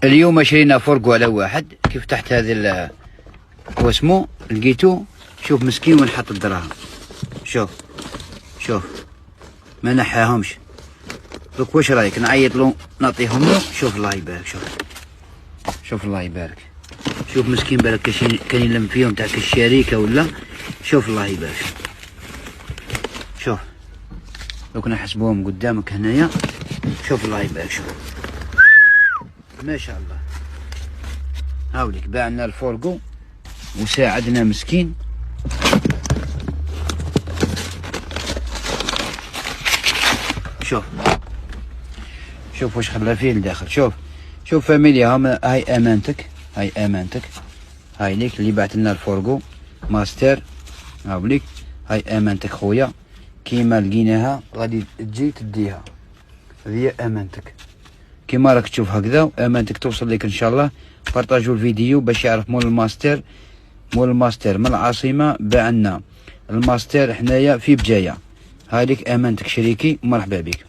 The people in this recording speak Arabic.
اليوم شرينا فرقو على واحد. كيف تحت هذا هو اسمه لقيتو. شوف مسكين وين حط الدراهم. شوف شوف ما نحاهمش. دوك واش رايك نعيط له نعطيهم له؟ شوف الله يبارك. شوف شوف الله يبارك. شوف مسكين بالك كان يلم فيهم تاع الشركه ولا. شوف الله يبارك. شوف دوك نحسبوهم قدامك هنايا. شوف الله يبارك. شوف ما شاء الله. هاوليك باعنا الفورقو وساعدنا مسكين. شوف شوف واش خلى فيه لداخل. شوف شوف فاميليا هاي امانتك. هاي امانتك. هاي ليك اللي بعت لنا الفورقو ماستر. هاوليك هاي امانتك خويا. كيما لقيناها غادي تجي تديها. هذه امانتك كيما راك تشوف هكذا. امانتك توصل لك ان شاء الله. بارطاجوا الفيديو باش يعرف مول الماستر. مول الماستر من العاصمه باعنا الماستر حنايا في بجايه. هاي ليك امانتك شريكي. مرحبا بك.